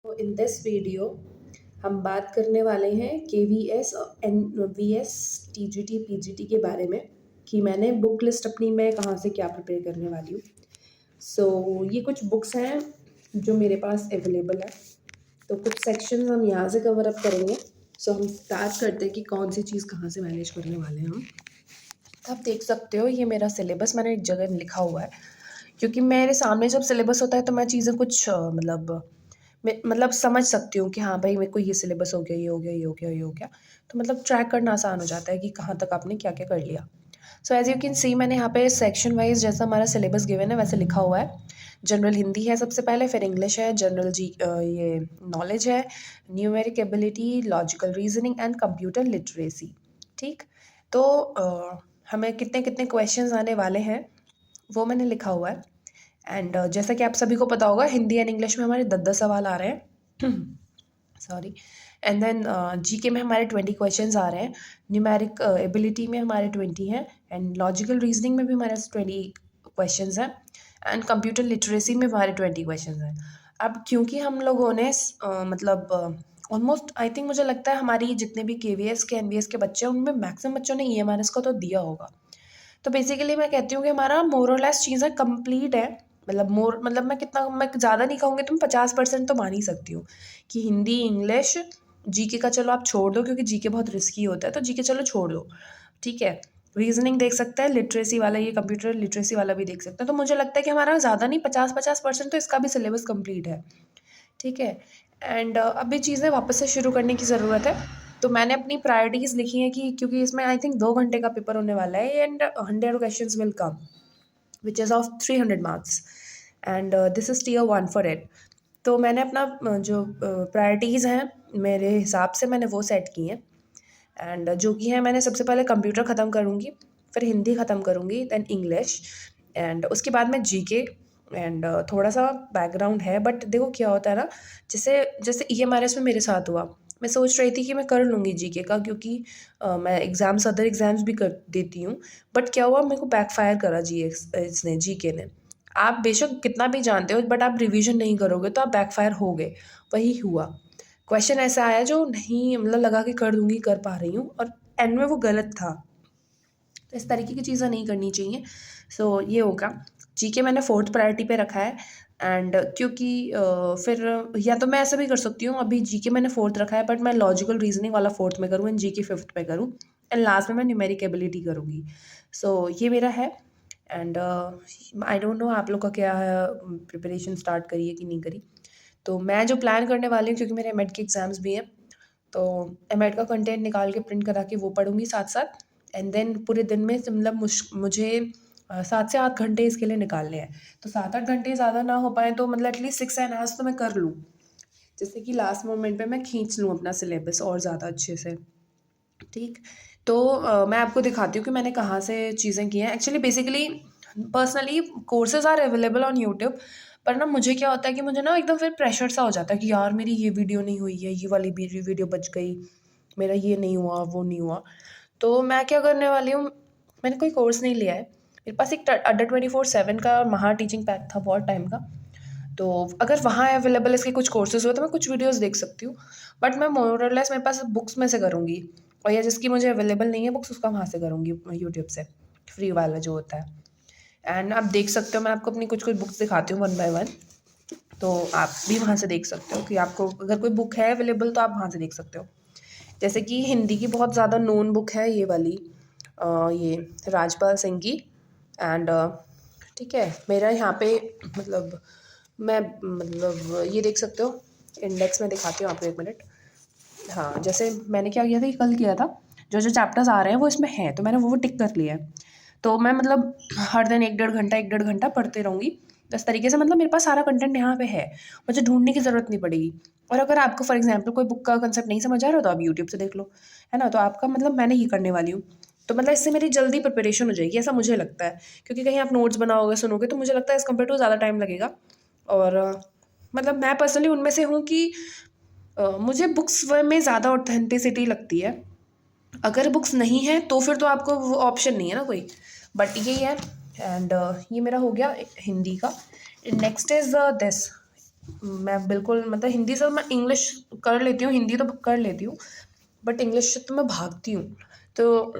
तो in this video हम बात करने वाले हैं KVS N VS TGT PGT के बारे में कि मैंने बुक लिस्ट अपनी मैं कहाँ से क्या प्रिपेयर करने वाली हूँ। ये कुछ बुक्स हैं जो मेरे पास अवेलेबल है। तो कुछ सेक्शंस हम यहाँ से कवर अप करेंगे। हम स्टार्ट करते हैं कि कौन सी चीज़ कहाँ से मैनेज करने वाले हैं हम। आप देख सकते हो ये मेरा सिलेबस मैंने एक जगह लिखा हुआ है, क्योंकि मेरे सामने जब सिलेबस होता है तो मैं चीज़ें कुछ मतलब समझ सकती हूँ कि हाँ भाई मेरे को ये सिलेबस हो गया, ये हो गया, ये हो गया, ये हो गया। तो मतलब ट्रैक करना आसान हो जाता है कि कहाँ तक आपने क्या क्या कर लिया। So as you can see मैंने यहाँ पे सेक्शन वाइज जैसा हमारा सिलेबस गिवन है वैसे लिखा हुआ है। जनरल हिंदी है सबसे पहले, फिर इंग्लिश है, जनरल ये नॉलेज है, numeric ability, logical reasoning and computer literacy. ठीक, तो हमें कितने कितने क्वेश्चंस आने वाले हैं वो मैंने लिखा हुआ है। एंड जैसा कि आप सभी को पता होगा हिंदी एंड इंग्लिश में हमारे 10-10 सवाल आ रहे हैं। सॉरी। एंड देन जीके में हमारे 20 क्वेश्चंस आ रहे हैं, न्यूमेरिक एबिलिटी में हमारे 20 हैं, एंड लॉजिकल रीजनिंग में भी हमारे 20 क्वेश्चंस हैं, एंड कंप्यूटर लिटरेसी में हमारे 20 क्वेश्चंस हैं। अब क्योंकि हम लोगों ने ऑलमोस्ट आई थिंक मुझे लगता है हमारी जितने भी KVS के NVS के बच्चे हैं उनमें मैक्सिमम बच्चों ने EMRS को तो दिया होगा। तो बेसिकली मैं कहती हूँ कि हमारा मोर और लेस चीज़ें कंप्लीट है। मतलब मैं ज़्यादा नहीं कहूँगी, तुम 50% तो मान ही सकती हूँ कि हिंदी, इंग्लिश, जीके का चलो आप छोड़ दो क्योंकि जीके बहुत रिस्की होता है, तो जीके चलो छोड़ दो, ठीक है। रीजनिंग देख सकता है, लिटरेसी वाला, ये कंप्यूटर लिटरेसी वाला भी देख सकते हैं। तो मुझे लगता है कि हमारा ज़्यादा नहीं 50% तो इसका भी सिलेबस कंप्लीट है, ठीक है। एंड अभी चीज़ें वापस से शुरू करने की ज़रूरत है। तो मैंने अपनी प्रायोरिटीज़ लिखी हैं कि क्योंकि इसमें आई थिंक 2 घंटे का पेपर होने वाला है, and 100 questions will come which is of 300 marks, and this is tier 1 for it. तो मैंने अपना जो प्रायोरिटीज़ हैं मेरे हिसाब से मैंने वो सेट की हैं, एंड जो कि है मैंने सबसे पहले कंप्यूटर ख़त्म करूँगी, फिर हिंदी ख़त्म करूँगी, देन इंग्लिश, एंड उसके बाद मैं जीके, एंड थोड़ा सा बैकग्राउंड है। बट देखो क्या होता है ना, जैसे जैसे EMRS में मेरे साथ हुआ, मैं सोच रही थी कि मैं कर लूँगी जीके का क्योंकि मैं अदर एग्ज़ाम्स भी कर देती हूँ। बट क्या हुआ, मेरे को बैकफायर करा इसने, जीके ने। आप बेशक कितना भी जानते हो बट आप रिवीजन नहीं करोगे तो आप बैकफायर हो गए, वही हुआ। क्वेश्चन ऐसा आया जो नहीं मतलब लगा कि कर दूंगी, कर पा रही हूँ, और एंड में वो गलत था। तो इस तरीके की चीज़ें नहीं करनी चाहिए। ये होगा। जीके मैंने 4th प्रायोरिटी पे रखा है, एंड क्योंकि फिर या तो मैं ऐसा भी कर सकती हूँ, अभी जीके मैंने 4th रखा है बट मैं लॉजिकल रीजनिंग वाला 4th में करूँ, एंड जीके 5th पे करूँ, एंड लास्ट में मैं न्यूमेरिक एबिलिटी करूँगी। ये मेरा है। एंड आई डोंट नो आप लोग का क्या है, प्रिपरेशन स्टार्ट करी है कि नहीं करी। तो मैं जो प्लान करने वाली हूँ, क्योंकि मेरे एमएड के एग्ज़ाम्स भी हैं, तो एमएड का कंटेंट निकाल के प्रिंट करा के वो पढ़ूँगी साथ साथ, एंड देन पूरे दिन में मतलब मुझे 7 से 8 घंटे इसके लिए निकालने हैं। तो 7-8 घंटे ज़्यादा ना हो पाए तो मतलब एटलीस्ट 6 एंड हाफ तो मैं कर लूँ, जिससे कि लास्ट मोमेंट पे मैं खींच लूँ अपना सिलेबस और ज़्यादा अच्छे से, ठीक। तो मैं आपको दिखाती हूँ कि मैंने कहाँ से चीज़ें की हैं। Actually basically personally courses are available on YouTube, पर ना मुझे क्या होता है कि मुझे ना एकदम फिर प्रेशर सा हो जाता है कि यार मेरी ये वीडियो नहीं हुई है, ये वाली वीडियो बच गई, मेरा ये नहीं हुआ, वो नहीं हुआ। तो मैं क्या करने वाली हूँ, मैंने कोई कोर्स नहीं लिया है। मेरे पास एक अड्डा 24/7 का महा टीचिंग पैक था बहुत टाइम का। तो अगर वहाँ अवेलेबल इसके कुछ कोर्सेज हुए तो मैं कुछ वीडियोस देख सकती हूँ। बट मैं मोर और लेस मेरे पास बुक्स में से करूँगी, और या जिसकी मुझे अवेलेबल नहीं है बुक्स उसका वहाँ से करूँगी, यूट्यूब से फ्री वाला जो होता है। एंड आप देख सकते हो, मैं आपको अपनी कुछ कुछ बुक्स दिखाती हूँ 1 बाय 1। तो आप भी वहाँ से देख सकते हो कि आपको अगर कोई बुक है अवेलेबल तो आप वहाँ से देख सकते हो। जैसे कि हिंदी की बहुत ज़्यादा नोन बुक है ये वाली, ये राजपाल सिंह की। एंड ठीक है, मेरा यहाँ पे मतलब मैं मतलब ये देख सकते हो, इंडेक्स में दिखाती हूँ आपको, 1 मिनट। हाँ, जैसे मैंने क्या किया था कि कल किया था, जो चैप्टर्स आ रहे हैं वो इसमें हैं तो मैंने वो टिक कर लिया है। तो मैं मतलब हर दिन 1-1.5 घंटा पढ़ते रहूँगी। इस तरीके से मतलब मेरे पास सारा कंटेंट यहाँ पे है, मुझे ढूँढने की ज़रूरत नहीं पड़ेगी। और अगर आपको फॉर एग्ज़ाम्पल कोई बुक का कंसेप्ट नहीं समझ आ रहा हो तो आप यूट्यूब से देख लो, है ना? तो आपका मतलब मैंने ये करने वाली हूँ। तो मतलब इससे मेरी जल्दी प्रिपरेशन हो जाएगी, ऐसा मुझे लगता है। क्योंकि कहीं आप नोट्स बनाओगे, सुनोगे तो मुझे लगता है एज़ कम्पेयर टू ज़्यादा टाइम लगेगा। और मतलब मैं पर्सनली उनमें से हूँ कि मुझे बुक्स में ज़्यादा ऑथेंटिसिटी लगती है। अगर बुक्स नहीं है तो फिर तो आपको वो ऑप्शन नहीं है ना कोई, बट यही है। एंड ये मेरा हो गया हिंदी का। नेक्स्ट इज़ दिस मैं बिल्कुल मतलब हिंदी से मैं इंग्लिश कर लेती हूँ, हिंदी तो कर लेती हूँ, बट इंग्लिश से तो मैं भागती हूँ। तो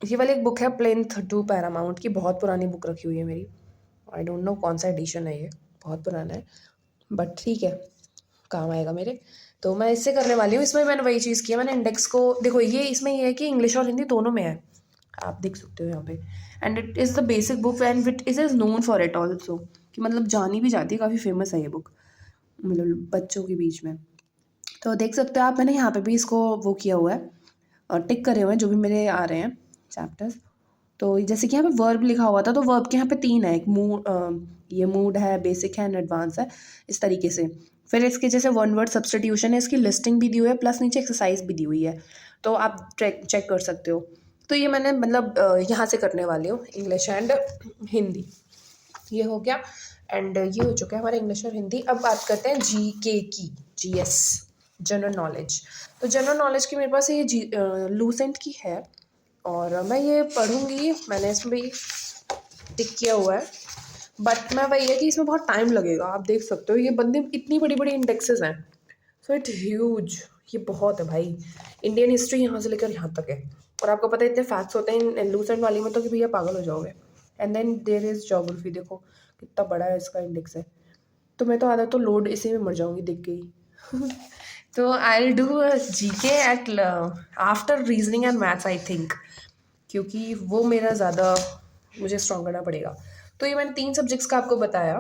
ये वाली एक बुक है प्लेन टू पैरामाउंट की, बहुत पुरानी बुक रखी हुई है मेरी। आई डोंट नो कौन सा एडिशन है ये, बहुत पुराना है, बट ठीक है, काम आएगा मेरे। तो मैं इससे करने वाली हूँ। इसमें मैंने वही चीज़ की है, मैंने इंडेक्स को देखो, ये इसमें ये है कि इंग्लिश और हिंदी दोनों में है, आप देख सकते हो यहाँ पे। And it is the basic book and it is known for it also, कि मतलब जानी भी जाती है, काफ़ी फेमस है ये बुक मतलब बच्चों के बीच में। तो देख सकते हो आप, मैंने यहाँ पे भी इसको वो किया हुआ है और टिक करे हुए हैं जो भी मेरे आ रहे हैं चैप्टर्स। तो जैसे कि यहाँ पे वर्ब लिखा हुआ था, तो वर्ब के यहाँ पे 3 है, एक मूड, ये मूड है, बेसिक है एंड एडवांस है, इस तरीके से। फिर इसके जैसे वन वर्ड सब्स्टिट्यूशन है, इसकी लिस्टिंग भी दी हुई है, प्लस नीचे एक्सरसाइज भी दी हुई है, तो आप चेक कर सकते हो। तो ये मैंने मतलब यहाँ से करने वाली हूँ, इंग्लिश एंड हिंदी, ये हो गया। एंड ये हो चुका है हमारा इंग्लिश और हिंदी। अब बात करते हैं जीके की, जीएस, जनरल नॉलेज। तो जनरल नॉलेज की मेरे पास ये लूसेंट की है और मैं ये पढ़ूंगी, मैंने इसमें भी टिक किया हुआ है, बट मैं वही है कि इसमें बहुत टाइम लगेगा। आप देख सकते हो ये बंदे इतनी बड़ी बड़ी इंडेक्सेस हैं, सो इट ह्यूज, ये बहुत है भाई। इंडियन हिस्ट्री यहाँ से लेकर यहाँ तक है, और आपको पता है इतने फैक्ट्स होते हैं लूसेंट वाली में तो कि भैया पागल हो जाओगे। And then there is geography, देखो कितना बड़ा है इसका इंडेक्स है। तो मैं तो आधा तो लोड इसी में मर जाऊंगी देख के ही। तो I will do GK at after reasoning and maths I think, क्योंकि वो मेरा ज़्यादा मुझे स्ट्रॉन्ग करना पड़ेगा। तो ये मैंने 3 सब्जेक्ट्स का आपको बताया।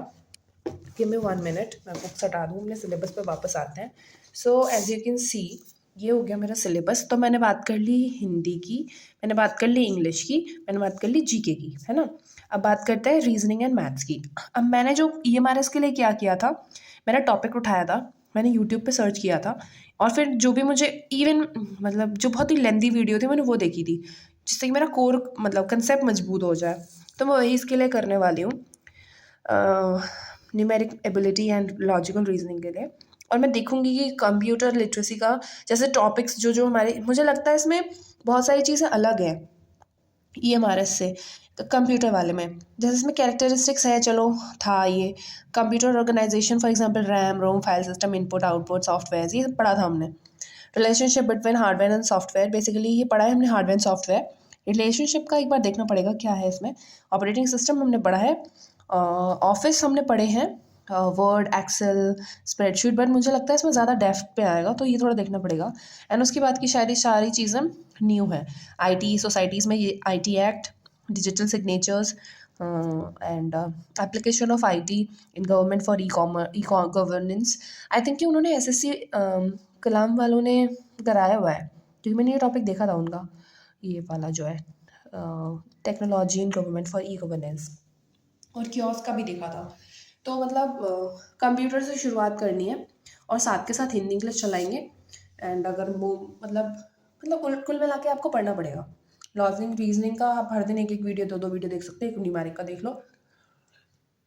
गिव मी 1 मिनट, मैं बुक्स हटा दूँ, अपने सिलेबस पे वापस आते हैं। So as you can see, ये हो गया मेरा सिलेबस। तो मैंने बात कर ली हिंदी की, मैंने बात कर ली इंग्लिश की, मैंने बात कर ली जीके की, है ना। अब बात करते हैं रीजनिंग एंड मैथ्स की। अब मैंने जो ईएमआरएस के लिए क्या किया था, मैंने टॉपिक उठाया था, मैंने यूट्यूब पे सर्च किया था, और फिर जो भी मुझे इवन मतलब जो बहुत ही लेंदी वीडियो थी मैंने वो देखी थी, जिससे कि मेरा कोर मतलब कंसेप्ट मजबूत हो जाए। तो मैं वही इसके लिए करने वाली हूँ, numeric ability and logical reasoning के लिए। और मैं देखूंगी कि कंप्यूटर लिटरेसी का जैसे टॉपिक्स जो जो हमारे, मुझे लगता है इसमें बहुत सारी चीज़ें अलग हैं ईएमआरएस से, कंप्यूटर वाले में। जैसे इसमें कैरेक्टरिस्टिक्स है, चलो था ये computer organisation, for example RAM ROM file system input output software, ये पढ़ा था हमने। Relationship between hardware and software, basically ये पढ़ा है हमने हार्डवेयर एंड सॉफ्टवेयर। रिलेशनशिप का एक बार देखना पड़ेगा क्या है इसमें। ऑपरेटिंग सिस्टम हमने पढ़ा है, ऑफिस हमने पढ़े हैं, वर्ड एक्सेल स्प्रेडशीट, बट मुझे लगता है इसमें ज़्यादा डेप्थ पे आएगा, तो ये थोड़ा देखना पड़ेगा। एंड उसके बाद की शायद ये सारी चीज़ें न्यू है। आईटी सोसाइटीज़ में ये IT act, digital signatures and application of IT in government for e governance. I think कि उन्होंने एसएससी कलाम वालों ने कराया हुआ है, क्योंकि मैंने ये टॉपिक देखा था उनका, ये वाला जो है technology in government for e governance, और कियोस्क का भी देखा था। तो मतलब कंप्यूटर से शुरुआत करनी है और साथ के साथ हिंदी इंग्लिश चलाएंगे। एंड अगर वो मतलब कुल कुल मिला के आपको पढ़ना पड़ेगा। लॉजिंग रीजनिंग का आप हर दिन एक एक वीडियो, दो दो वीडियो देख सकते हैं, एक न्यूमेरिक का देख लो।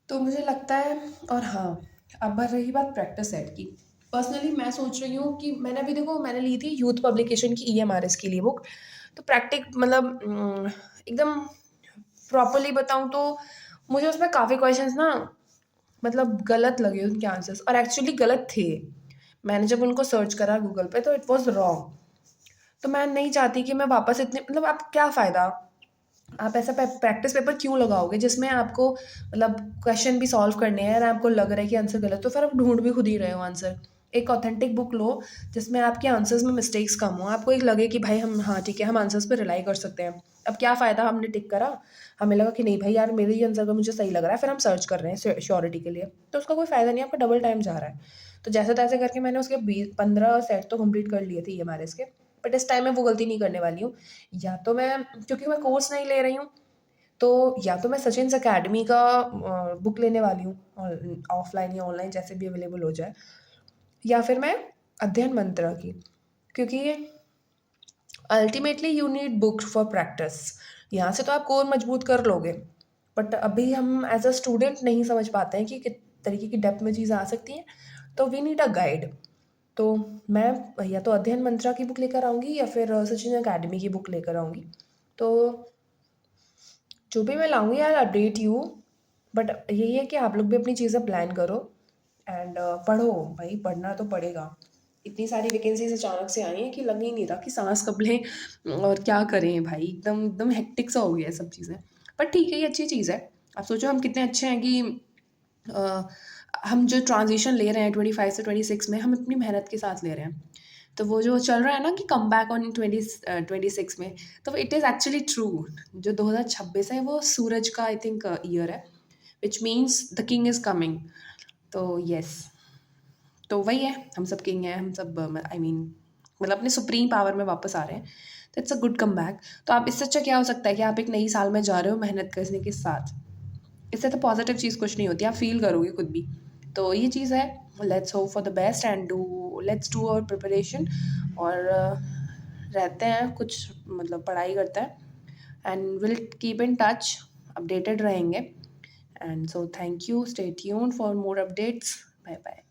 तो मुझे लगता है, और हाँ, अब रही बात प्रैक्टिस सेट की, पर्सनली मैं सोच रही हूँ कि मैंने अभी देखो मैंने ली थी यूथ पब्लिकेशन की ईएमआरएस के लिए बुक। तो प्रैक्टिक मतलब एकदम प्रॉपरली बताऊँ तो मुझे उसमें काफ़ी क्वेश्चंस ना मतलब गलत लगे उनके आंसर्स, और एक्चुअली गलत थे। मैंने जब उनको सर्च करा गूगल पे तो इट वाज रॉन्ग। तो मैं नहीं चाहती कि मैं वापस इतने मतलब आप क्या फ़ायदा, आप ऐसा प्रैक्टिस पेपर क्यों लगाओगे जिसमें आपको मतलब क्वेश्चन भी सॉल्व करने हैं और आपको लग रहा है कि आंसर गलत, तो फिर आप ढूंढ भी खुद ही रहे हो आंसर। एक ऑथेंटिक बुक लो जिसमें आपके आंसर्स में मिस्टेक्स कम हो, आपको एक लगे कि भाई हम हाँ ठीक है हम आंसर्स पे रिलाई कर सकते हैं। अब क्या फ़ायदा, हमने टिक करा, हमें लगा कि नहीं भाई यार मेरे ही आंसर का मुझे सही लग रहा है, फिर हम सर्च कर रहे हैं श्योरिटी के लिए, तो उसका कोई फ़ायदा नहीं, आपका डबल टाइम जा रहा है। तो जैसे तैसे करके मैंने उसके 15 सेट तो कंप्लीट कर लिए थे ये हमारे इसके, बट इस टाइम मैं वो गलती नहीं करने वाली हूँ। या तो मैं, क्योंकि मैं कोर्स नहीं ले रही हूँ, तो या तो मैं सचिन्स अकेडमी का बुक लेने वाली हूँ, ऑफलाइन या ऑनलाइन जैसे भी अवेलेबल हो जाए, या फिर मैं अध्ययन मंत्रा की, क्योंकि ultimately you need book for practice. यहाँ से तो आप कोर मजबूत कर लोगे, बट अभी हम एज अ स्टूडेंट नहीं समझ पाते हैं कि किस तरीके की डेप्थ में चीज़ें आ सकती हैं, तो वी नीड अ गाइड। तो मैं या तो अध्ययन मंत्रा की बुक लेकर आऊँगी या फिर सचिन अकेडमी की बुक लेकर आऊँगी। तो जो भी मैं लाऊंगी यार अपडेट यू, बट यही है कि आप लोग भी अपनी चीज़ें प्लान करो, एंड पढ़ो भाई, पढ़ना तो पड़ेगा। इतनी सारी वैकेंसीज अचानक से आई हैं कि लग ही नहीं रहा कि सांस कब लें और क्या करें भाई, एकदम एकदम हेक्टिक सा हो गया है सब चीज़ें। पर ठीक है, ये अच्छी चीज़ है। आप सोचो हम कितने अच्छे हैं कि अ, हम जो ट्रांजिशन ले रहे हैं 25 से 26 में, हम अपनी मेहनत के साथ ले रहे हैं। तो वो जो चल रहा है ना कि कम बैक ऑन 26 में, तो इट इज़ एक्चुअली ट्रू। जो 2026 है वो सूरज का आई थिंक ईयर है, which means the king is coming. तो यस, तो वही है, हम सब किंग हैं, हम सब आई मीन मतलब अपने सुप्रीम पावर में वापस आ रहे हैं। तो it's a good come back. तो आप इससे अच्छा क्या हो सकता है कि आप एक नई साल में जा रहे हो मेहनत करने के साथ। इससे तो पॉजिटिव चीज़ कुछ नहीं होती, आप फील करोगे खुद भी। तो ये चीज़ है। Let's hope for the best and let's do our preparation. और रहते हैं कुछ, मतलब पढ़ाई करते हैं and will keep in touch, updated रहेंगे। And so thank you, stay tuned for more updates. Bye bye.